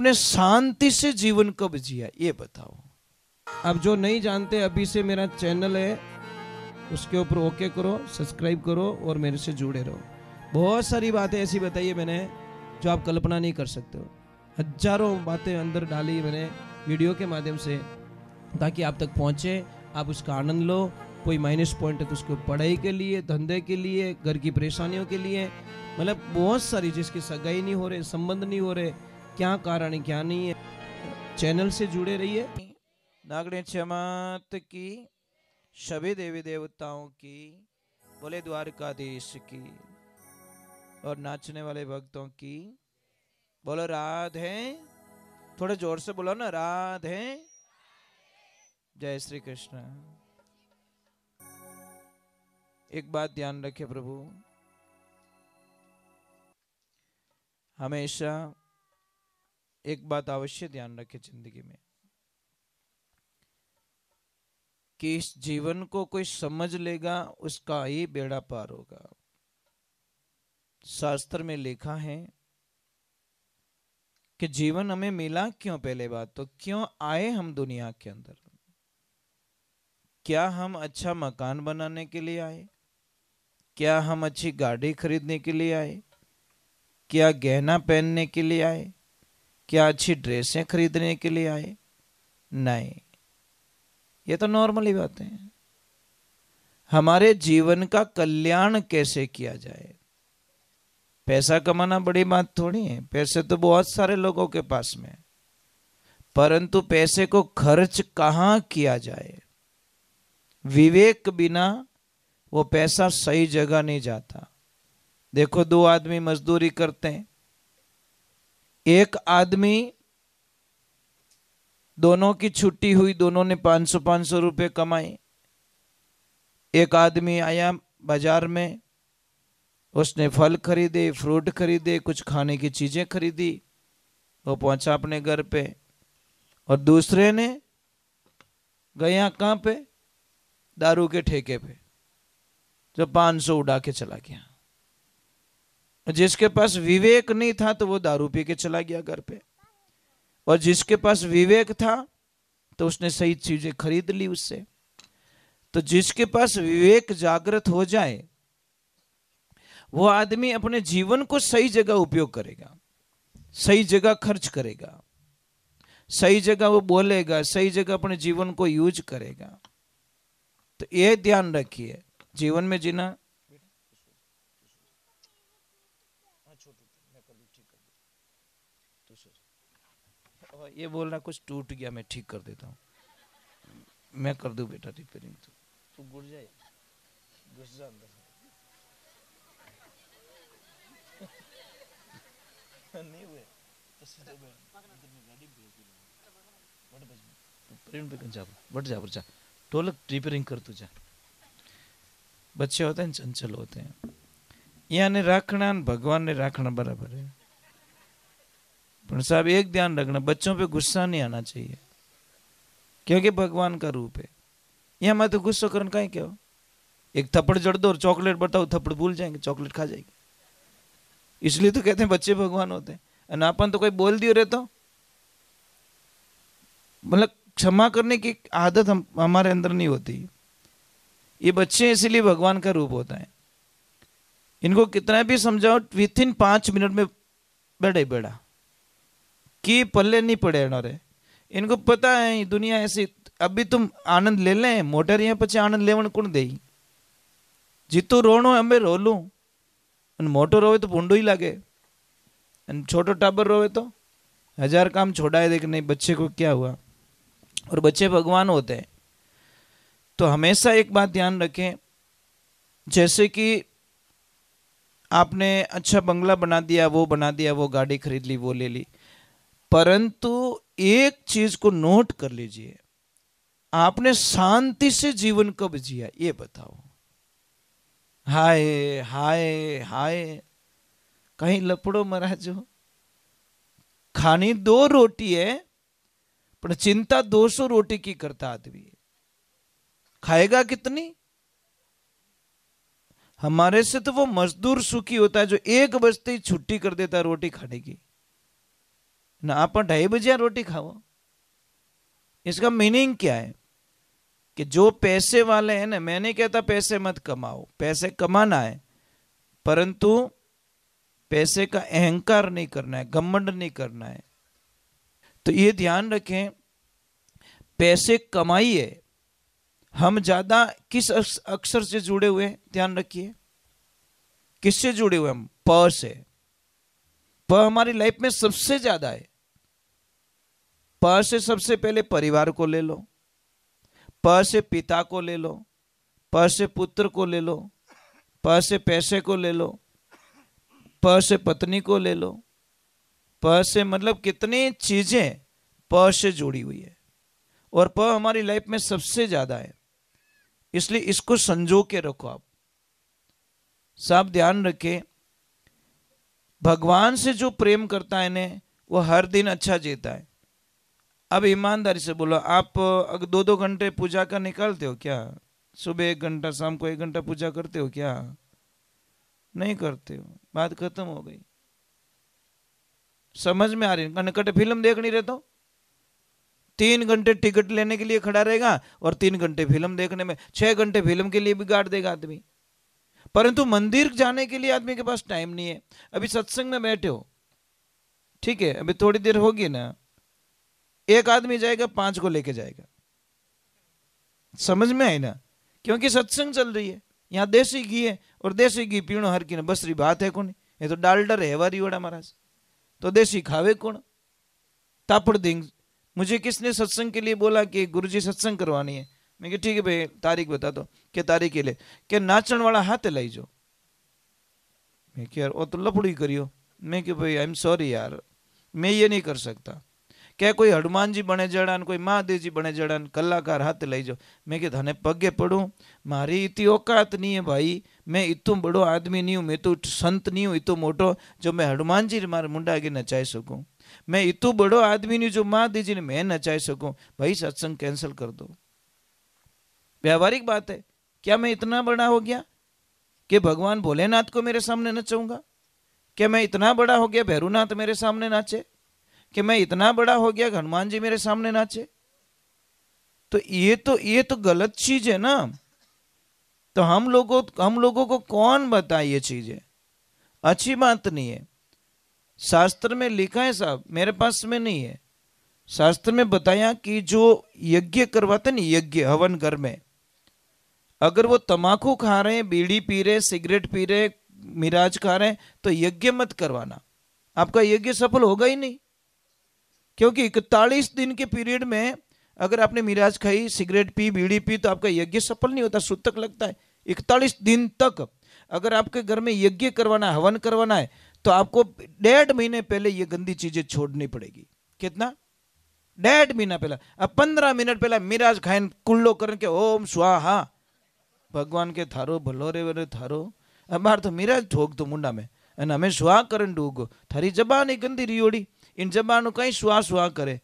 आपने शांति से जीवन कब जिया, ये बताओ। अब जो नहीं जानते, अभी से मेरा चैनल है, उसके ऊपर ओके करो, सब्सक्राइब करो और मेरे से जुड़े रहो। बहुत सारी बातें ऐसी बताई है मैंने जो आप कल्पना नहीं कर सकते हो। हजारों बातें अंदर डाली मैंने वीडियो के माध्यम से, ताकि आप तक पहुंचे, आप उसका आनंद लो। कोई माइनस पॉइंट है तो उसको पढ़ाई के लिए, धंधे के लिए, घर की परेशानियों के लिए, मतलब बहुत सारी, जिसकी सगाई नहीं हो रहे, संबंध नहीं हो रहे, क्या कारण है क्या नहीं है, चैनल से जुड़े रहिए। नागणे चमात की, सभी देवी देवताओं की, बोले द्वारकाधीश की, और नाचने वाले भक्तों की बोलो राधे। थोड़ा जोर से बोलो ना, राधे। जय श्री कृष्ण। एक बात ध्यान रखे प्रभु, हमेशा एक बात अवश्य ध्यान रखे जिंदगी में, कि इस जीवन को कोई समझ लेगा उसका ही बेड़ा पार होगा। शास्त्र में लिखा है कि जीवन हमें मिला क्यों, पहले बात तो क्यों आए हम दुनिया के अंदर। क्या हम अच्छा मकान बनाने के लिए आए? क्या हम अच्छी गाड़ी खरीदने के लिए आए? क्या गहना पहनने के लिए आए? क्या अच्छी ड्रेसें खरीदने के लिए आए? नहीं, ये तो नॉर्मली बातें हैं। हमारे जीवन का कल्याण कैसे किया जाए। पैसा कमाना बड़ी बात थोड़ी है, पैसे तो बहुत सारे लोगों के पास में, परंतु पैसे को खर्च कहाँ किया जाए, विवेक बिना वो पैसा सही जगह नहीं जाता। देखो, दो आदमी मजदूरी करते हैं, एक आदमी, दोनों की छुट्टी हुई, दोनों ने 500 रुपए कमाए। एक आदमी आया बाजार में, उसने फल खरीदे, फ्रूट खरीदे, कुछ खाने की चीजें खरीदी, वो पहुंचा अपने घर पे। और दूसरे ने गया कहां पे, दारू के ठेके पे, जो 500 उड़ा के चला गया। जिसके पास विवेक नहीं था तो वो दारू पी के चला गया घर पे, और जिसके पास विवेक था तो उसने सही चीजें खरीद ली उससे। तो जिसके पास विवेक जागृत हो जाए वो आदमी अपने जीवन को सही जगह उपयोग करेगा, सही जगह खर्च करेगा, सही जगह वो बोलेगा, सही जगह अपने जीवन को यूज करेगा। तो ये ध्यान रखिए, जीवन में जीना। ये बोल रहा कुछ टूट गया, मैं ठीक कर देता हूँ, मैं कर दूं बेटा रिपेयरिंग। तू घुस जाए, घुस जा अंदर। नहीं हुए तो सीधे गाड़ी भेज दे, बट जा ढोलक रिपेयरिंग कर तू जा। बच्चे होते हैं चंचल होते हैं, यहाँ ने राखना भगवान ने राखना बराबर है। पर साहब एक ध्यान रखना, बच्चों पे गुस्सा नहीं आना चाहिए, क्योंकि भगवान का रूप है। यहाँ मैं तो गुस्सा करने का ही क्या हो, एक थप्पड़ जड़ दो और चॉकलेट बताओ, थप्पड़ भूल जाएंगे, चॉकलेट खा जाएंगे। इसलिए तो कहते हैं बच्चे भगवान होते हैं। अनापन तो कोई बोल दियो रे तो मतलब क्षमा करने की आदत हमारे अंदर नहीं होती। ये बच्चे इसीलिए भगवान का रूप होता है। इनको कितना भी समझाओ, विथिन 5 मिनट में बेड़ा बेड़ा कि पल्ले नहीं पड़े रे। इनको पता है दुनिया ऐसी, अभी तुम आनंद ले लें मोटर, यहाँ पचे आनंद लेवन कौन दे। जीतो रोनो अमे रोलू, मोटो रोवे तो भूंडो ही लगे, छोटो टाबर रोवे तो 1000 काम छोड़ाए दे कि नहीं बच्चे को क्या हुआ। और बच्चे भगवान होते हैं। तो हमेशा एक बात ध्यान रखें, जैसे कि आपने अच्छा बंगला बना दिया, वो बना दिया, वो गाड़ी खरीद ली, वो ले ली, परंतु एक चीज को नोट कर लीजिए, आपने शांति से जीवन कब जिया, ये बताओ। हाय हाय हाय, कहीं लपड़ो महाराजो, खानी 2 रोटी है पर चिंता 200 रोटी की करता आदमी, खाएगा कितनी। हमारे से तो वो मजदूर सुखी होता है जो 1 बजते ही छुट्टी कर देता है रोटी खाने की। ना आप 2:30 बजे रोटी खाओ। इसका मीनिंग क्या है कि जो पैसे वाले हैं ना, मैं नहीं कहता पैसे मत कमाओ, पैसे कमाना है, परंतु पैसे का अहंकार नहीं करना है, घमंड नहीं करना है। तो ये ध्यान रखें, पैसे कमाइए। हम ज्यादा किस अक्षर से जुड़े हुए हैं, ध्यान रखिए, किससे जुड़े हुए हम? प से। प हमारी लाइफ में सबसे ज्यादा है। प से सबसे पहले परिवार को ले लो, प से पिता को ले लो, प से पुत्र को ले लो, प से पैसे को ले लो, प से पत्नी को ले लो, प से मतलब कितनी चीजें प से जुड़ी हुई है, और प हमारी लाइफ में सबसे ज्यादा है। इसलिए इसको संजो के रखो। आप सब ध्यान रखें, भगवान से जो प्रेम करता है ने, वो हर दिन अच्छा जीता है। अब ईमानदारी से बोलो, आप 2-2 घंटे पूजा का निकालते हो क्या? सुबह 1 घंटा, शाम को 1 घंटा पूजा करते हो क्या? नहीं करते हो, बात खत्म हो गई। समझ में आ रही है? कनकट फिल्म देख नहीं रहता, 3 घंटे टिकट लेने के लिए खड़ा रहेगा और 3 घंटे फिल्म देखने में, 6 घंटे फिल्म के लिए बिगाड़ देगा आदमी। परंतु मंदिर जाने के लिए आदमी के पास टाइम नहीं है। अभी सत्संग में बैठे हो, ठीक है, अभी थोड़ी देर होगी ना, एक आदमी जाएगा 5 को लेके जाएगा। समझ में आई ना? क्योंकि सत्संग चल रही है, यहाँ देसी घी है, और देसी घी पीणो हर की बसरी बात है कौन? ये तो डालडर है वारी वड़ा महाराज, तो देसी खावे कौन? तापड़ देंगे। मुझे किसने सत्संग के लिए बोला कि गुरुजी सत्संग करवानी है? मैं कि ठीक है भाई, तारीख बता दो। क्या तारीख के लिए? कि नाचन वाला हाथ लाई जो। मैं कि यार वो तो लफड़ी करियो। मैं कि भाई आई एम सॉरी यार, मैं ये नहीं कर सकता। क्या कोई हनुमान जी बने जड़ान, कोई महादेव जी बने जड़ान, कलाकार हाथ लाई जो। मैं कि थाने पगे पढ़ूं, मारी इतनी औकात नहीं है भाई, मैं इतो बड़ो आदमी नहीं हूँ, मैं तो संत नहीं हूँ इतो मोटो जो मैं हनुमान जी मारे मुंडा आगे नचाई सकूं। मैं इतो बड़ो आदमी नहीं जो महादेव जी ने मैं नचाई सकूं। भाई सत्संग कैंसिल कर दो। व्यावहारिक बात है। क्या मैं इतना बड़ा हो गया कि भगवान भोलेनाथ को मेरे सामने नचाऊंगा? क्या मैं इतना बड़ा हो गया भैरूनाथ मेरे सामने नाचे? कि मैं इतना बड़ा हो गया हनुमान जी मेरे सामने नाचे? तो ये तो गलत चीज है ना। तो हम लोगों को कौन बताए ये चीजें? अच्छी बात नहीं है। शास्त्र में लिखा है साहब, मेरे पास में नहीं है, शास्त्र में बताया कि जो यज्ञ करवाते ना, यज्ञ हवन घर में, अगर वो तमाकू खा रहे हैं, बीड़ी पी रहे, सिगरेट पी रहे, मिराज खा रहे हैं, तो यज्ञ मत करवाना। आपका यज्ञ सफल होगा ही नहीं। क्योंकि 41 दिन के पीरियड में अगर आपने मिराज खाई, सिगरेट पी, बीड़ी पी, तो आपका यज्ञ सफल नहीं होता, सूतक लगता है। 41 दिन तक अगर आपके घर में यज्ञ करवाना है, हवन करवाना है, तो आपको 1.5 महीने पहले ये गंदी चीजें छोड़नी पड़ेगी। कितना? 1.5 महीना पहला। अब 15 मिनट पहला मिराज खाइन कुल्लो करके ओम स्वाहा, भगवान के थारो भलो रे वे थारो। अबार तो मिराज ठोक तो मुंडा में, અને અમે સ્વા કરન ડૂગો थारी जबान ही गंदी रियोड़ी, इन जबान कहीं स्वा स्वा करे,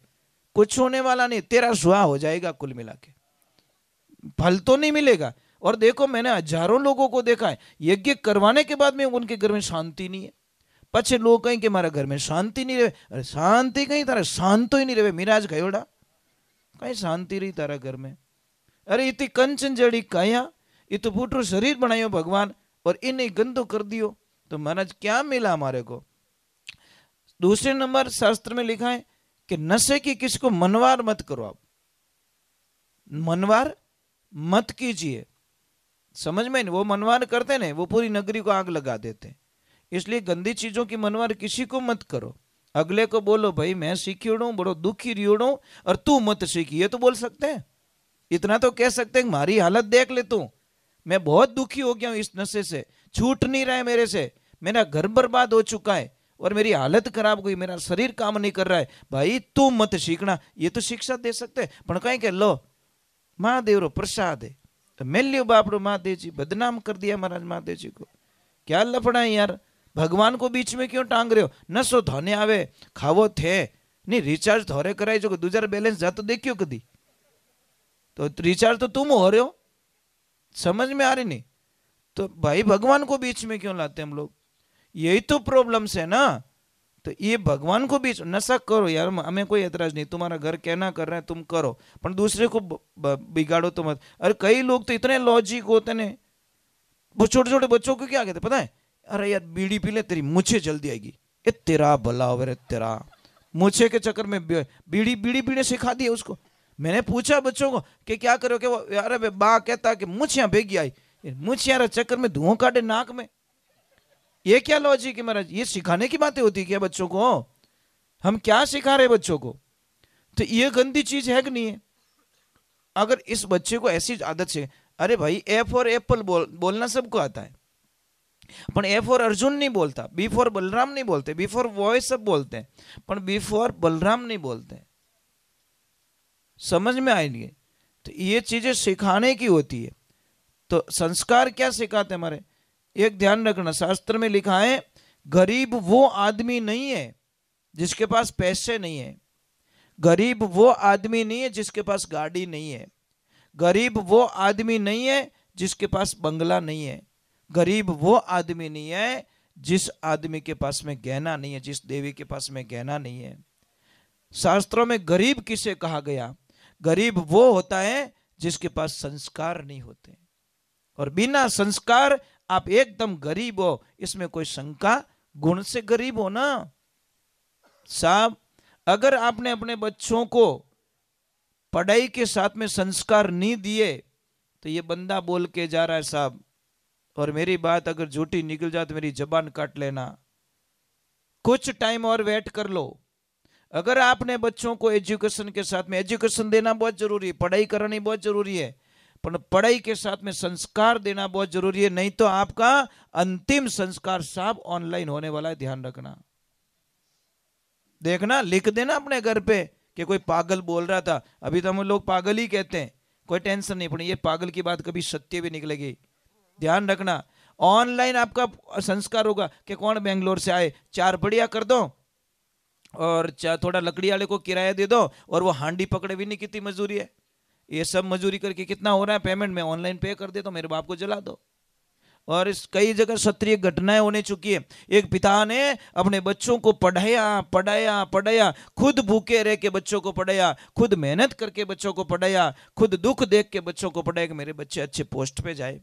कुछ होने वाला नहीं, तेरा स्वा हो जाएगा कुल मिला के, फल तो नहीं मिलेगा। और देखो मैंने हजारों लोगों को देखा है, यज्ञ करवाने के बाद में उनके घर में शांति नहीं है। पछे लोग कहीं कि हमारा घर में शांति नहीं रहे। अरे शांति कहीं, तारा शांत ही नहीं रहे। मिराज गयोड़ा कहीं शांति रही तारा घर में? अरे इतनी कंचन जड़ी काया, ये तो फूटो शरीर बनायो भगवान, और इन्हें गंदो कर दियो, तो महाराज क्या मिला हमारे को? दूसरे नंबर शास्त्र में लिखा है कि नशे की किसको मनवार मत करो। आप मनवार मत कीजिए। समझ में नहीं? वो मनवार करते ना, वो पूरी नगरी को आग लगा देते। इसलिए गंदी चीजों की मनवार किसी को मत करो। अगले को बोलो भाई मैं सीखियोड़ू, बड़ो दुखी रियोड़ू, और तू मत सीखी, ये तो बोल सकते हैं। इतना तो कह सकते हैं हमारी हालत देख ले तू, मैं बहुत दुखी हो गया हूं इस नशे से, छूट नहीं रहा है मेरे से, मेरा घर बर्बाद हो चुका है और मेरी हालत खराब हुई, मेरा शरीर काम नहीं कर रहा है, भाई तू मत सीखना। ये तो शिक्षा दे सकते हैं। पण कहीं के लो महादेव रो प्रसाद है, तो मेल्यो बापड़ो महादेव जी बदनाम कर दिया महाराज महादेव जी को। क्या लफड़ा है यार? भगवान को बीच में क्यों टांग रहे हो? नशो धोने आवे, खावो थे नहीं, रिचार्ज थोड़े कराई जो 2000 बैलेंस जातो देखियो कदी, तो रिचार्ज तो तुम हो रहे हो। समझ में आ रही नहीं? तो भाई भगवान को बीच में क्यों लाते हम लोग? यही तो प्रॉब्लम है ना। तो ये भगवान को भी नशा करो यार, हमें कोई एतराज नहीं, तुम्हारा घर कहना कर रहा है तुम करो, पर दूसरे को बिगाड़ो तो मत। अरे कई लोग तो इतने लॉजिक होते हैं, वो छोटे छोटे बच्चों को क्या कहते पता है, अरे यार बीड़ी पी ले तेरी मूछे जल्दी आएगी, ये तेरा भला हो रे तेरा, मूछे के चक्कर में बीड़ी बीड़ी पीने सिखा दिया उसको। मैंने पूछा बच्चों को कि क्या करो, कि वो यार बा कहता कि मूछियां भेगी आई, मूछियां चक्कर में धुआं काटे नाक में, ये क्या लॉजिक है महाराज? ये सिखाने की बातें होती है क्या बच्चों को? हम क्या सिखा रहे बच्चों को? तो ये गंदी चीज है कि नहीं है? अगर इस बच्चे को ऐसी आदत से, अरे भाई ए फॉर एप्पल बोलना सबको आता है, पर ए फॉर अर्जुन नहीं बोलता, बी फॉर बलराम नहीं बोलते, बी फॉर बॉय सब बोलते हैं, पर बी फॉर बलराम नहीं बोलते। समझ में आएंगे? तो ये चीजें सिखाने की होती है। तो संस्कार क्या सिखाते हैं हमारे? एक ध्यान रखना, शास्त्र में लिखा है गरीब वो आदमी नहीं है जिसके पास पैसे नहीं है, गरीब वो आदमी नहीं है जिसके पास गाड़ी नहीं है, गरीब वो आदमी नहीं है जिसके पास बंगला नहीं है, गरीब वो आदमी नहीं है जिस आदमी के पास में गहना नहीं है, जिस देवी के पास में गहना नहीं है। शास्त्रों में गरीब किसे कहा गया? गरीब वो होता है जिसके पास संस्कार नहीं होते, और बिना संस्कार आप एकदम गरीब हो, इसमें कोई शंका, गुण से गरीब हो ना साहब। अगर आपने अपने बच्चों को पढ़ाई के साथ में संस्कार नहीं दिए तो ये बंदा बोल के जा रहा है साहब, और मेरी बात अगर झूठी निकल जाए तो मेरी जबान काट लेना, कुछ टाइम और वेट कर लो। अगर आपने बच्चों को एजुकेशन के साथ में, एजुकेशन देना बहुत जरूरी है, पढ़ाई करानी बहुत जरूरी है, पर पढ़ाई के साथ में संस्कार देना बहुत जरूरी है, नहीं तो आपका अंतिम संस्कार साहब ऑनलाइन होने वाला है, ध्यान रखना। देखना, लिख देना अपने घर पे कि कोई पागल बोल रहा था, अभी तो हम लोग पागल ही कहते हैं, कोई टेंशन नहीं पड़ी, ये पागल की बात कभी सत्य भी निकलेगी। ध्यान रखना, ऑनलाइन आपका संस्कार होगा कि कौन बेंगलोर से आए, 4 बढ़िया कर दो और थोड़ा लकड़ी वाले को किराया दे दो, और वो हांडी पकड़े भी नहीं, कितनी मजदूरी है, ये सब मजदूरी करके कितना हो रहा है पेमेंट में, ऑनलाइन पे कर दे तो मेरे बाप को जला दो। और इस कई जगह क्षत्रिय घटनाएं होने चुकी है। एक पिता ने अपने बच्चों को पढ़ाया पढ़ाया पढ़ाया, खुद भूखे रह के बच्चों को पढ़ाया, खुद मेहनत करके बच्चों को पढ़ाया, खुद दुख देख के बच्चों को पढ़ाया कि मेरे बच्चे अच्छे पोस्ट पे जाए,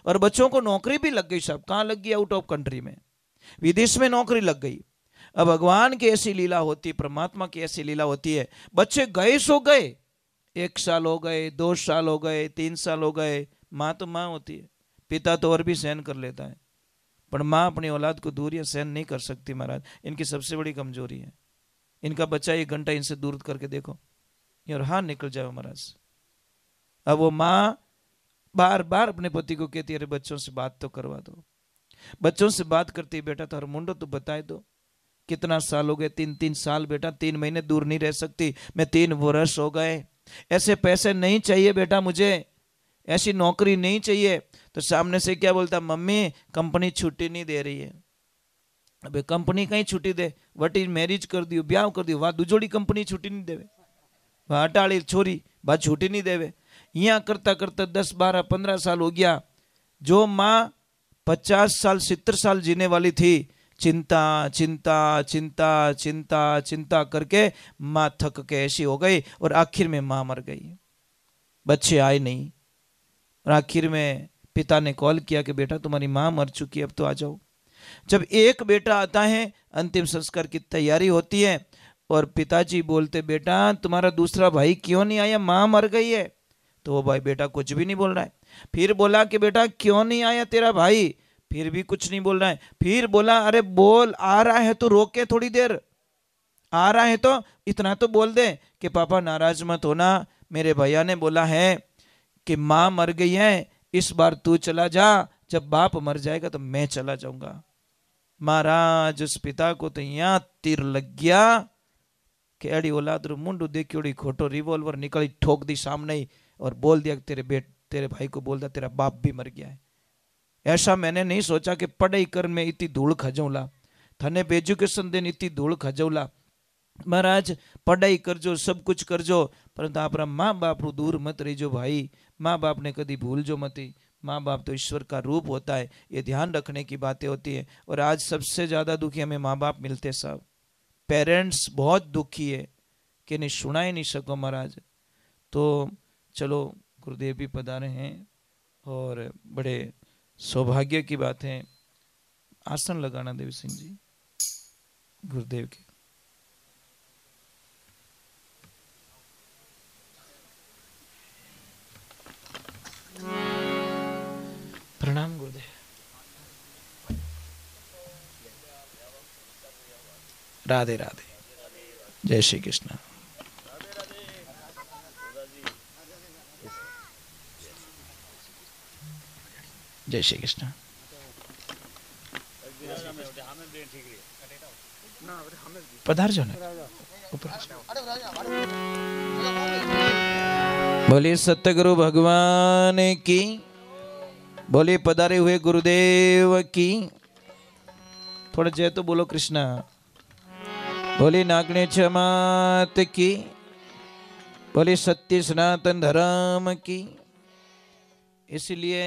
और बच्चों को नौकरी भी लग गई साहब। कहाँ लग गई? आउट ऑफ कंट्री में, विदेश में नौकरी लग गई। अब भगवान की ऐसी लीला होती, परमात्मा की ऐसी लीला होती है, बच्चे गए सो गए, 1 साल हो गए, 2 साल हो गए, 3 साल हो गए, माँ तो माँ होती है, पिता तो और भी सहन कर लेता है, पर माँ अपनी औलाद को दूरियां सहन नहीं कर सकती महाराज। इनकी सबसे बड़ी कमजोरी है। इनका बच्चा 1 घंटा इनसे दूर करके देखो, और हाथ निकल जाए महाराज। अब वो माँ बार बार अपने पति को कहती है, अरे बच्चों से बात तो करवा दो, बच्चों से बात करती है, बेटा तो हर मुंडो तो बताए दो, कितना साल हो गए? 3 साल बेटा, 3 महीने दूर नहीं रह सकती मैं, 3 वर्ष हो गए, ऐसे पैसे नहीं चाहिए बेटा मुझे, ऐसी नौकरी नहीं चाहिए। तो सामने से क्या बोलता? मम्मी कंपनी छुट्टी नहीं दे रही है। अबे कंपनी कहीं छुट्टी दे, वटी मैरिज कर दियो, ब्याह कर दियो, वहां दुजोड़ी कंपनी छुट्टी नहीं देवे, वहां अटाड़ी छोरी बात छुट्टी नहीं देवे। यहाँ करता करता 10 12 15 साल हो गया। जो माँ 50 साल 70 साल जीने वाली थी, चिंता चिंता चिंता चिंता चिंता करके माँ थक के ऐसी हो गई, और आखिर में माँ मर गई, बच्चे आए नहीं, और आखिर में पिता ने कॉल किया कि बेटा तुम्हारी माँ मर चुकी है, अब तो आ जाओ। जब एक बेटा आता है, अंतिम संस्कार की तैयारी होती है, और पिताजी बोलते बेटा तुम्हारा दूसरा भाई क्यों नहीं आया, माँ मर गई है। तो वो भाई बेटा कुछ भी नहीं बोल रहा है। फिर बोला कि बेटा क्यों नहीं आया तेरा भाई, फिर भी कुछ नहीं बोल रहा है। फिर बोला अरे बोल, आ रहा है तो रोके थोड़ी देर, आ रहा है तो इतना तो बोल दे कि पापा नाराज मत होना, मेरे भैया ने बोला है कि माँ मर गई है, इस बार तू चला जा, जब बाप मर जाएगा तो मैं चला जाऊंगा। महाराज उस पिता को तो यहाँ तीर लग गया कि अड़ी औलाद रू मुंडू देखी खोटो, रिवॉल्वर निकली ठोक दी सामने ही, और बोल दिया तेरे भाई को बोल दिया तेरा बाप भी मर गया है। ऐसा मैंने नहीं सोचा कि पढ़ाई कर में इतनी धूल खजौला, थने पे एजुकेशन देने इतनी धूल खजौला। महाराज पढ़ाई करजो, सब कुछ करजो, परंतु अपना माँ बाप रू दूर मत रहीजो भाई, माँ बाप ने कभी भूल जो मती। माँ बाप तो ईश्वर का रूप होता है, ये ध्यान रखने की बातें होती है। और आज सबसे ज्यादा दुखी हमें माँ बाप मिलते साहब, पेरेंट्स बहुत दुखी है कि नहीं सुना ही नहीं सको महाराज। तो चलो गुरुदेव भी पधारे हैं और बड़े सौभाग्य की बात है। आसन लगाना देवी सिंह जी गुरुदेव के। प्रणाम गुरुदेव। राधे राधे। जय श्री कृष्ण। जय श्री कृष्ण। पधार जो ना बोलिए सत्यगुरु भगवान की, बोलिए पधारे हुए गुरुदेव की। थोड़ा जय तो बोलो कृष्णा। बोलिए नागणे मात की, बोलिए सत्य सनातन धर्म की। इसलिए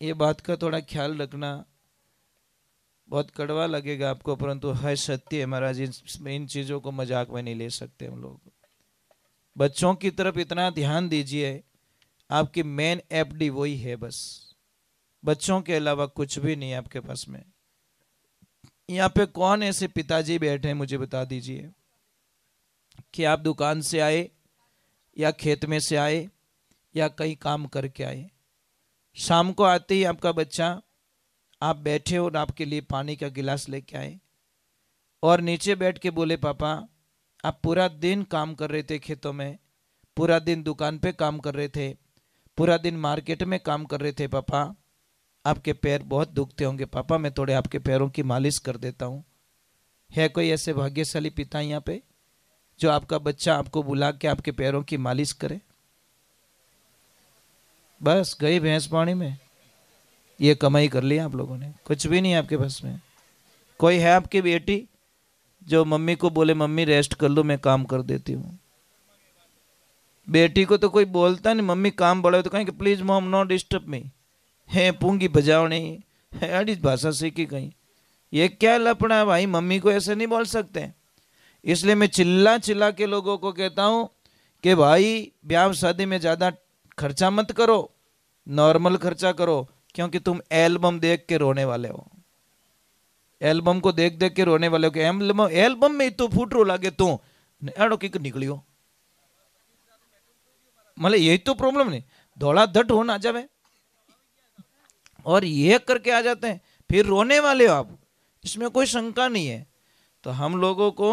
ये बात का थोड़ा ख्याल रखना। बहुत कड़वा लगेगा आपको, परंतु है सत्य है महाराज। इन चीज़ों को मजाक में नहीं ले सकते हम लोग। बच्चों की तरफ इतना ध्यान दीजिए। आपकी मेन एफडी वही है बस, बच्चों के अलावा कुछ भी नहीं है आपके पास में। यहाँ पे कौन ऐसे पिताजी बैठे हैं मुझे बता दीजिए कि आप दुकान से आए या खेत में से आए या कहीं काम करके आए, शाम को आते ही आपका बच्चा आप बैठे और आपके लिए पानी का गिलास लेके आए और नीचे बैठ के बोले पापा आप पूरा दिन काम कर रहे थे खेतों में, पूरा दिन दुकान पे काम कर रहे थे, पूरा दिन मार्केट में काम कर रहे थे पापा, आपके पैर बहुत दुखते होंगे पापा, मैं थोड़े आपके पैरों की मालिश कर देता हूँ। है कोई ऐसे भाग्यशाली पिता यहाँ पे जो आपका बच्चा आपको बुला के आपके पैरों की मालिश करे? बस गई भैंस पानी में। ये कमाई कर ली आप लोगों ने, कुछ भी नहीं है आपके पास में। कोई है आपकी बेटी जो मम्मी को बोले मम्मी रेस्ट कर लो मैं काम कर देती हूँ? बेटी को तो कोई बोलता नहीं, मम्मी काम बड़ा तो कहेंगे please mom not disturb me. है पूंगी बजावनी है अड़ी भाषा सीखी कहीं। ये क्या लपड़ा है भाई, मम्मी को ऐसे नहीं बोल सकते। इसलिए मैं चिल्ला चिल्ला के लोगों को कहता हूँ कि भाई ब्याह शादी में ज़्यादा खर्चा मत करो, नॉर्मल खर्चा करो, क्योंकि तुम एल्बम देख के रोने वाले हो। एल्बम को देख देख के रोने वाले हो कि एल्बम में तो फूट रो लागे तू एड़ो की निकलियो। मतलब यही तो प्रॉब्लम नहीं, धोला धट हो ना जावे और ये करके आ जाते हैं, फिर रोने वाले हो आप, इसमें कोई शंका नहीं है। तो हम लोगों को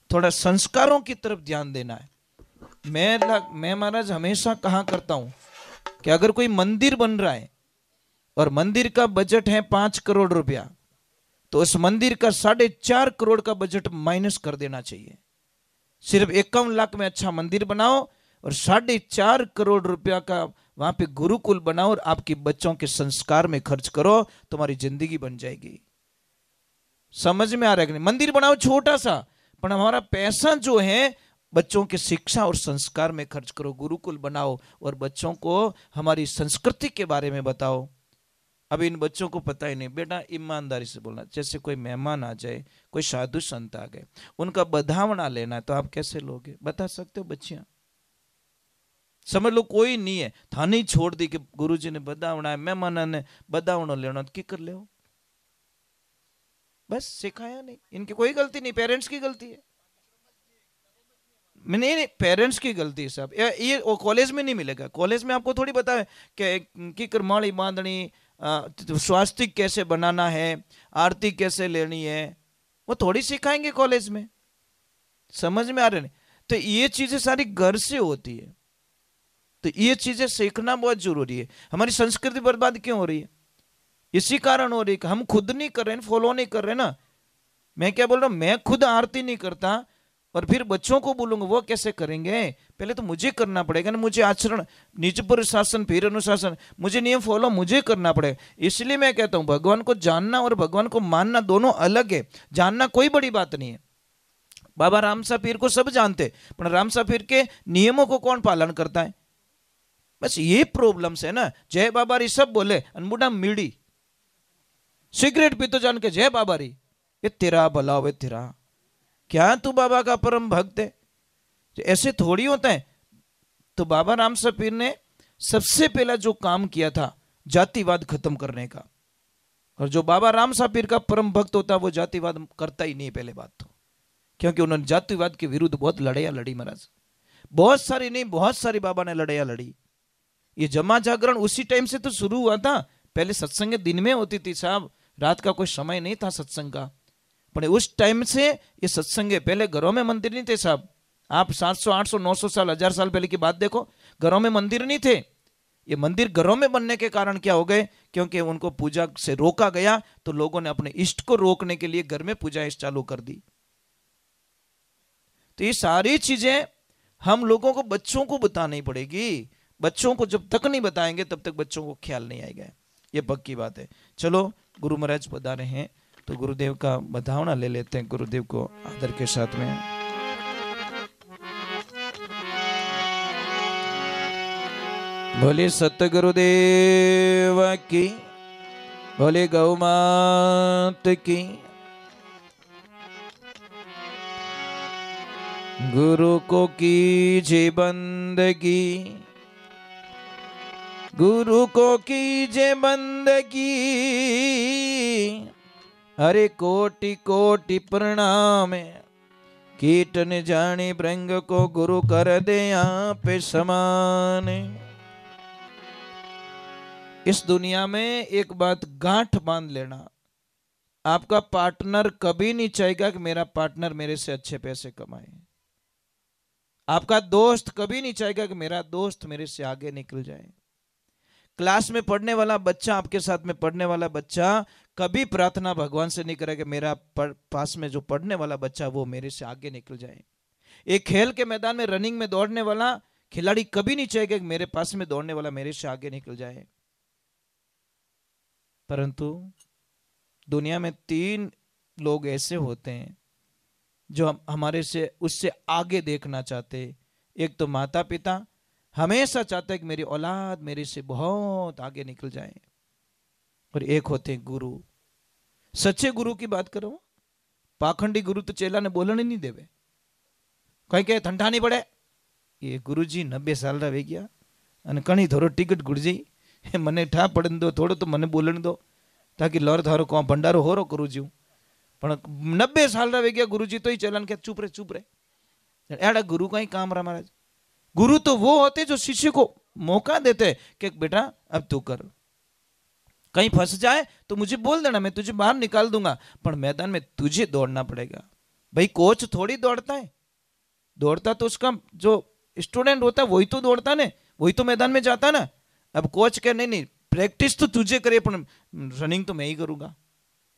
थोड़ा संस्कारों की तरफ ध्यान देना है। मैं महाराज हमेशा कहा करता हूं कि अगर कोई मंदिर बन रहा है और मंदिर का बजट है 5 करोड़ रुपया, तो उस मंदिर का 4.5 करोड़ का बजट माइनस कर देना चाहिए। सिर्फ 51 लाख में अच्छा मंदिर बनाओ और 4.5 करोड़ रुपया का वहां पे गुरुकुल बनाओ और आपके बच्चों के संस्कार में खर्च करो, तुम्हारी जिंदगी बन जाएगी। समझ में आ रहा है कि नहीं? मंदिर बनाओ छोटा सा, पर हमारा पैसा जो है बच्चों के शिक्षा और संस्कार में खर्च करो। गुरुकुल बनाओ और बच्चों को हमारी संस्कृति के बारे में बताओ। अब इन बच्चों को पता ही नहीं। बेटा ईमानदारी से बोलना, जैसे कोई मेहमान आ जाए, कोई साधु संत आ गए, उनका बधावना लेना है तो आप कैसे लोगे? बता सकते हो बच्चियां? समझ लो कोई नहीं है, थाने छोड़ दी कि गुरुजी ने बधावना है, मेहमान ने बधावना लेना, की कर ले? बस सिखाया नहीं। इनकी कोई गलती नहीं, पेरेंट्स की गलती है। नहीं, पेरेंट्स की गलती है साहब। ये कॉलेज में नहीं मिलेगा। कॉलेज में आपको थोड़ी पता है कि करमाड़ी बांधनी, स्वास्तिक कैसे बनाना है, आरती कैसे लेनी है, वो थोड़ी सिखाएंगे कॉलेज में। समझ में आ रहे नहीं? तो ये चीजें सारी घर से होती है, तो ये चीजें सीखना बहुत जरूरी है। हमारी संस्कृति बर्बाद क्यों हो रही है? इसी कारण हो रही है कि हम खुद नहीं कर रहे हैं, फॉलो नहीं कर रहे ना। मैं क्या बोल रहा हूं, मैं खुद आरती नहीं करता और फिर बच्चों को बोलूंगा वो कैसे करेंगे? पहले तो मुझे करना पड़ेगा ना। मुझे आचरण, निज पर शासन फिर अनुशासन, मुझे नियम फॉलो मुझे करना पड़ेगा। इसलिए मैं कहता हूं भगवान को जानना और भगवान को मानना दोनों अलग है। जानना कोई बड़ी बात नहीं है। बाबा रामसा पीर को सब जानते, पर रामसा पीर के नियमों को कौन पालन करता है? बस ये प्रॉब्लम्स है ना। जय बाबा री सब बोले, अनबुढ़ा मीड़ी सिगरेट पी तो जान के जय बाबा री, ये तेरा भला हो तेरा। क्या तू बाबा का परम भक्त है? ऐसे थोड़ी होता है। तो बाबा रामसर पीर ने सबसे पहला जो काम किया था जातिवाद खत्म करने का। और जो बाबा रामसर पीर का परम भक्त होता है वो जातिवाद करता ही नहीं पहले बात तो, क्योंकि उन्होंने जातिवाद के विरुद्ध बहुत लड़ाइयां लड़ी महाराज, बहुत सारी नहीं बहुत सारी बाबा ने लड़ाइयां लड़ी। ये जमा जागरण उसी टाइम से तो शुरू हुआ था। पहले सत्संग दिन में होती थी साहब, रात का कोई समय नहीं था सत्संग का। पर उस टाइम से ये सत्संग है। पहले घरों में मंदिर नहीं थे साहब। आप 700 800 900 साल 1000 साल पहले की बात देखो, घरों में मंदिर नहीं थे। ये मंदिर घरों में बनने के कारण क्या हो गए, क्योंकि उनको पूजा से रोका गया, तो लोगों ने अपने इष्ट को रोकने के लिए घर में पूजाएं चालू कर दी। तो ये सारी चीजें हम लोगों को बच्चों को बतानी पड़ेगी। बच्चों को जब तक नहीं बताएंगे तब तक बच्चों को ख्याल नहीं आएगा, ये पक्की बात है। चलो गुरु महाराज पधारे हैं तो गुरुदेव का बधावना ले लेते हैं, गुरुदेव को आदर के साथ में। बोले सतगुरुदेव की, बोले गौ मात की। गुरु को कीजे बंदगी, गुरु को कीजे बंदगी, हरे कोटि कोटि प्रणाम। कीट न जाने भृंग को गुरु कर दे आप समान। इस दुनिया में एक बात गांठ बांध लेना, आपका पार्टनर कभी नहीं चाहेगा कि मेरा पार्टनर मेरे से अच्छे पैसे कमाए। आपका दोस्त कभी नहीं चाहेगा कि मेरा दोस्त मेरे से आगे निकल जाए। क्लास में पढ़ने वाला बच्चा, आपके साथ में पढ़ने वाला बच्चा कभी प्रार्थना भगवान से नहीं करेगा कि मेरा पास में जो पढ़ने वाला बच्चा वो मेरे से आगे निकल जाए। एक खेल के मैदान में रनिंग में दौड़ने वाला खिलाड़ी कभी नहीं चाहेगा कि मेरे पास में दौड़ने वाला मेरे से आगे निकल जाए। परंतु दुनिया में 3 लोग ऐसे होते हैं जो हमारे से उससे आगे देखना चाहते। एक तो माता पिता, हमेशा चाहते हैं कि मेरी औलाद मेरे से बहुत आगे निकल जाए। और एक होते हैं गुरु। सच्चे गुरु की बात करो, पाखंडी गुरु तो चेला ने बोलने नहीं देवे, कहीं कहे ठंडा नहीं पड़े। ये गुरुजी 90 साल रह गया અને કણી થોડો ટિકિટ ગુડજી મને ઠા પડન દો, થોડો તો મને બોલણ દો તાકી લર ધારો કો ભંડારો હોરો કરું છું। પણ 90 साल रह गया गुरुजी तो ही चलन के चुप रहे। एड़ा गुरु का ही काम रहा महाराज। गुरु तो वो होते जो शिष्य को मौका देते कि बेटा अब तू कर, कहीं फंस जाए तो मुझे बोल देना, मैं तुझे बाहर निकाल दूंगा, पर मैदान में तुझे दौड़ना पड़ेगा। भाई कोच थोड़ी दौड़ता है, दौड़ता तो उसका जो स्टूडेंट होता है वही तो दौड़ता है, वही तो मैदान में जाता ना। अब कोच कहे नहीं नहीं प्रैक्टिस तो तुझे करे पर रनिंग तो मैं ही करूंगा,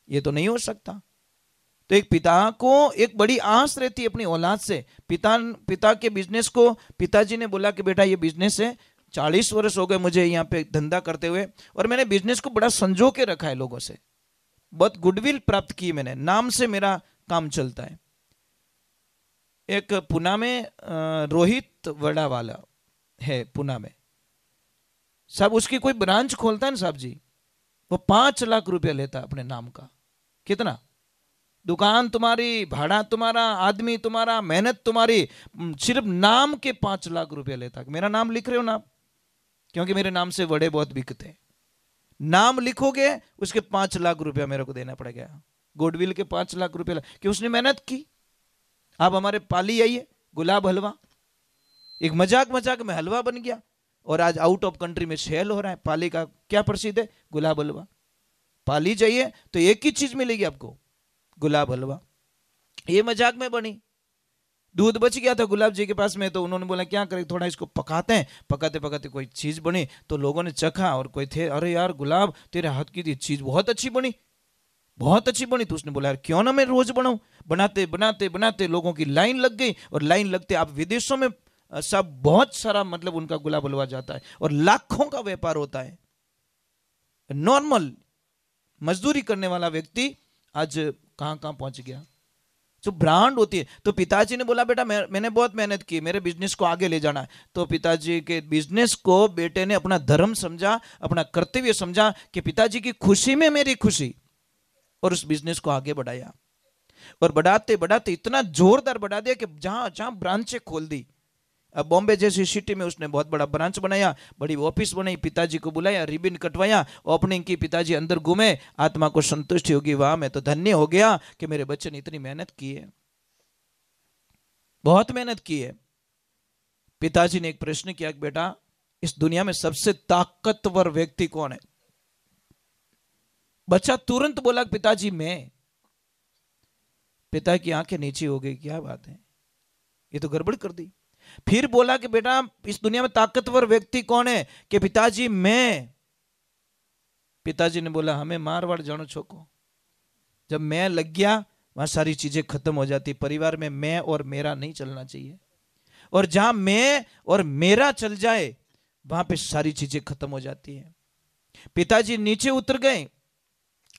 ये तो नहीं हो सकता। तो एक पिता को एक बड़ी आस रहती है अपनी औलाद से। पिता के बिजनेस को पिताजी ने बोला कि बेटा ये बिजनेस है, 40 वर्ष हो गए मुझे यहाँ पे धंधा करते हुए, और मैंने बिजनेस को बड़ा संजो के रखा है, लोगों से बहुत गुडविल प्राप्त की मैंने, नाम से मेरा काम चलता है। एक पुणे में रोहित वड़ा वाला है पुणे में साहब, उसकी कोई ब्रांच खोलता है ना साहब जी, वो 5 लाख रुपया लेता है अपने नाम का। कितना? दुकान तुम्हारी, भाड़ा तुम्हारा, आदमी तुम्हारा, मेहनत तुम्हारी, सिर्फ नाम के 5 लाख रुपया लेता। मेरा नाम लिख रहे हो ना आप, क्योंकि मेरे नाम से वड़े बहुत बिकते हैं। नाम लिखोगे उसके 5 लाख रुपया मेरे को देना पड़ेगा, गुडविल के 5 लाख रुपया, कि उसने मेहनत की। आप हमारे पाली आइए, गुलाब हलवा एक मजाक में हलवा बन गया, और आज आउट ऑफ कंट्री में सेल हो रहा है। पाली का क्या प्रसिद्ध है? गुलाब हलवा। पाली जाइए तो एक ही चीज मिलेगी आपको, गुलाब हलवा। ये मजाक में बनी। दूध बच गया था गुलाब जी के पास में, तो उन्होंने बोला क्या करें, थोड़ा इसको पकाते हैं। पकाते पकाते कोई चीज बनी, तो लोगों ने चखा, और कोई थे, अरे यार गुलाब तेरे हाथ की चीज बहुत अच्छी बनी, बहुत अच्छी बनी। तो उसने बोला यार क्यों ना मैं रोज बनाऊं। बनाते बनाते बनाते लोगों की लाइन लग गई, और लाइन लगते आप विदेशों में सब बहुत सारा मतलब उनका गुलाब हलवा जाता है, और लाखों का व्यापार होता है। नॉर्मल मजदूरी करने वाला व्यक्ति आज कहां कहां पहुंच गया। जो ब्रांड होती है। तो पिताजी ने बोला बेटा मैंने बहुत मेहनत की, मेरे बिजनेस को आगे ले जाना है। तो पिताजी के बिजनेस को बेटे ने अपना धर्म समझा, अपना कर्तव्य समझा कि पिताजी की खुशी में मेरी खुशी, और उस बिजनेस को आगे बढ़ाया। और बढ़ाते बढ़ाते इतना जोरदार बढ़ा दिया कि जहां जहां ब्रांचें खोल दी। अब बॉम्बे जैसी सिटी में उसने बहुत बड़ा ब्रांच बनाया, बड़ी ऑफिस बनाई, पिताजी को बुलाया, रिबन कटवाया, ओपनिंग की, पिताजी अंदर घूमे, आत्मा को संतुष्टि होगी, वाह मैं तो धन्य हो गया कि मेरे बच्चे ने इतनी मेहनत की है, बहुत मेहनत की है। पिताजी ने एक प्रश्न किया कि बेटा इस दुनिया में सबसे ताकतवर व्यक्ति कौन है? बच्चा तुरंत बोला पिताजी मैं। पिता की आंखें नीचे हो गई, क्या बात है, ये तो गड़बड़ कर दी। फिर बोला कि बेटा इस दुनिया में ताकतवर व्यक्ति कौन है? कि पिताजी मैं। पिताजी ने बोला हमें मारवाड़ जानो छोको, जब मैं लग गया वहां सारी चीजें खत्म हो जाती। परिवार में मैं और मेरा नहीं चलना चाहिए, और जहां मैं और मेरा चल जाए वहां पे सारी चीजें खत्म हो जाती है। पिताजी नीचे उतर गए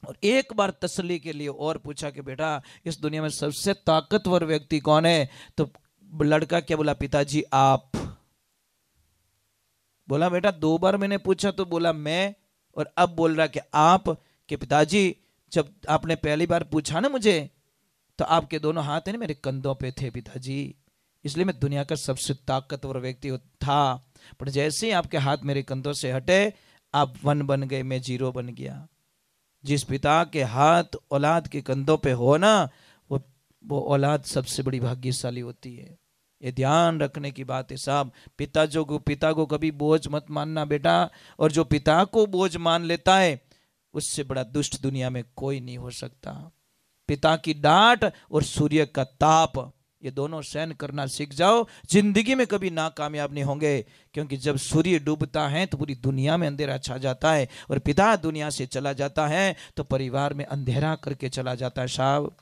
और एक बार तसल्ली के लिए और पूछा कि बेटा इस दुनिया में सबसे ताकतवर व्यक्ति कौन है? तो लड़का क्या बोला? पिताजी आप। बोला बेटा 2 बार मैंने पूछा तो बोला मैं, और अब बोल रहा कि आप। कि पिताजी जब आपने पहली बार पूछा ना मुझे, तो आपके दोनों हाथ है ना मेरे कंधों पे थे पिताजी, इसलिए मैं दुनिया का सबसे ताकतवर व्यक्ति था। पर जैसे ही आपके हाथ मेरे कंधों से हटे आप 1 बन गए, मैं 0 बन गया। जिस पिता के हाथ औलाद के कंधों पे हो ना, वो औलाद सबसे बड़ी भाग्यशाली होती है। ये ध्यान रखने की बात है साहब। पिता को कभी बोझ मत मानना बेटा, और जो पिता को बोझ मान लेता है उससे बड़ा दुष्ट दुनिया में कोई नहीं हो सकता। पिता की डांट और सूर्य का ताप, ये दोनों सहन करना सीख जाओ, जिंदगी में कभी नाकामयाब नहीं होंगे। क्योंकि जब सूर्य डूबता है तो पूरी दुनिया में अंधेरा छा जाता है, और पिता दुनिया से चला जाता है तो परिवार में अंधेरा करके चला जाता है साहब।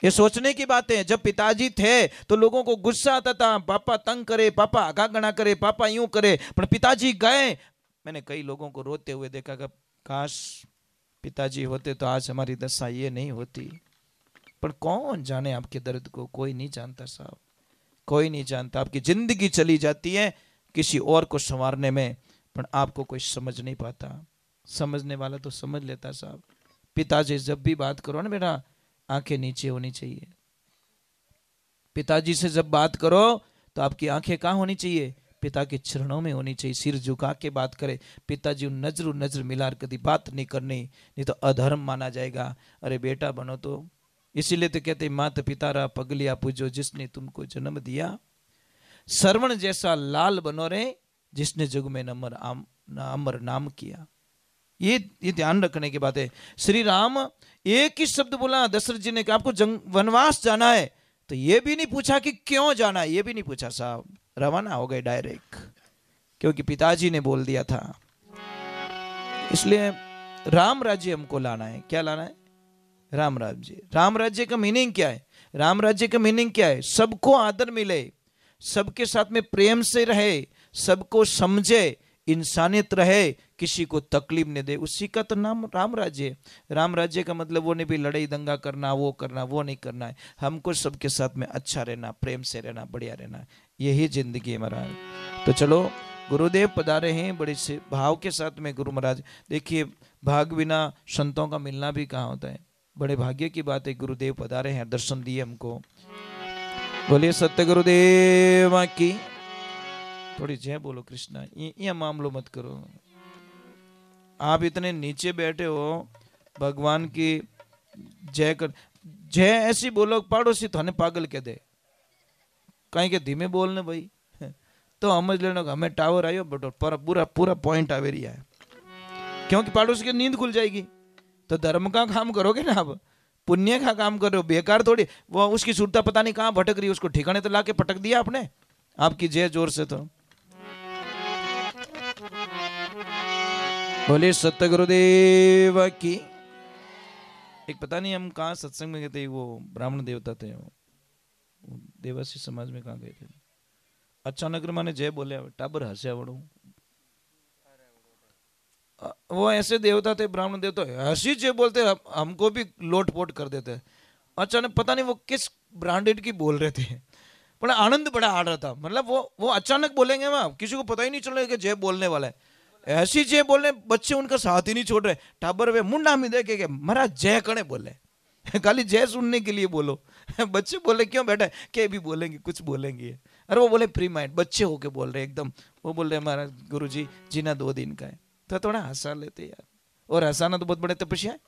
ये सोचने की बात है। जब पिताजी थे तो लोगों को गुस्सा आता था, पापा तंग करे, पापा आगागना करे, पापा यूं करे। पर पिताजी गए, मैंने कई लोगों को रोते हुए देखा कि काश पिताजी होते तो आज हमारी दशा ये नहीं होती। पर कौन जाने आपके दर्द को? कोई नहीं जानता साहब, कोई नहीं जानता। आपकी जिंदगी चली जाती है किसी और को संवारने में, पर आपको कोई समझ नहीं पाता। समझने वाला तो समझ लेता साहब। पिताजी जब भी बात करो ना बेटा, आंखें नीचे होनी चाहिए। पिताजी से जब बात करो तो आपकी आंखें कहाँ होनी चाहिए? पिता के चरणों में होनी चाहिए। सिर झुका के बात करे। पिताजी नजर मिलाकर कभी बात नहीं करनी, नहीं तो अधर्म माना जाएगा। अरे बेटा बनो तो, इसीलिए तो कहते माता पिता रा पगलिया पूजो जिसने तुमको जन्म दिया। श्रवण जैसा लाल बनो रे जिसने जग में अमर नाम किया। ये ध्यान रखने की बात है। श्री राम एक ही शब्द बोला दशरथ जी ने कि आपको वनवास जाना है, तो ये भी नहीं पूछा कि क्यों जाना है, ये भी नहीं पूछा साहब, रवाना हो गए डायरेक्ट, क्योंकि पिताजी ने बोल दिया था। इसलिए राम राज्य हमको लाना है। क्या लाना है? राम राज्य। राम राज्य का मीनिंग क्या है? राम राज्य का मीनिंग क्या है? सबको आदर मिले, सबके साथ में प्रेम से रहे, सबको समझे, इंसानियत रहे, किसी को तकलीफ नहीं दे, उसी का तो नाम राम राज्य है। राम राज्य का मतलब वो नहीं भी लड़ाई दंगा करना, वो नहीं करना है। हमको सबके साथ में अच्छा रहना, प्रेम से रहना, बढ़िया रहना, यही जिंदगी है महाराज। तो चलो गुरुदेव पधारे हैं बड़े से भाव के साथ में। गुरु महाराज देखिए, भाग बिना संतों का मिलना भी कहाँ होता है, बड़े भाग्य की बात है। गुरुदेव पधारे हैं, दर्शन दिए हमको। बोलिए सत्य गुरुदेव की। थोड़ी जय बोलो कृष्णा। ये मामलो मत करो, आप इतने नीचे बैठे हो, भगवान की जय कर, जय ऐसी बोलो पड़ोसी थाने पागल कह दे, कहीं के धीमे बोलने भाई तो समझ लेना हमें टावर आयो बटो पूरा पॉइंट आवे रही है, क्योंकि पड़ोसी की नींद खुल जाएगी। तो धर्म का काम करोगे ना, आप पुण्य का काम करो, बेकार थोड़ी। वो उसकी सुरता पता नहीं कहाँ भटक रही है, उसको ठिकाने तो लाके पटक दिया आपने। आपकी जय जोर से तो बोले सत्य गुरुदेव की। एक पता नहीं हम कहाँ सत्संग में गए थे, वो ब्राह्मण देवता थे, वो देवासी समाज में कहाँ गए थे। अचानक माने जय बोले, टाबर हंसे बड़ो। वो ऐसे देवता थे, ब्राह्मण देवता, हंसी जय बोलते, हमको भी लोटपोट कर देते। अचानक पता नहीं वो किस ब्रांडेड की बोल रहे थे, पर आनंद बड़ा आ रहा था। मतलब वो अचानक बोलेंगे, वहां किसी को पता ही नहीं चल रहा कि जय बोलने वाला है। ऐसी जय बोलने, बच्चे उनका साथ ही नहीं छोड़ रहे। टाबर वे मुंडा में देखे के महाराज जय कने बोले, खाली जय सुनने के लिए बोलो। बच्चे बोले क्यों बेटा, क्या भी बोलेंगे, कुछ बोलेंगे। अरे वो बोले फ्री माइंड, बच्चे होके बोल रहे एकदम। वो बोल रहे हमारा गुरुजी जीना 2 दिन का है, तो थोड़ा हंसा लेते यार। और हंसाना तो बहुत बड़े तपस्या है,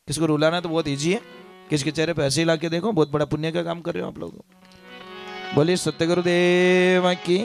किसको रुलाना तो बहुत ईजी है। किसके चेहरे पे हंसी ला के देखो, बहुत बड़ा पुण्य का काम कर रहे हो आप लोग। बोलिए सत्य गुरुदेव की।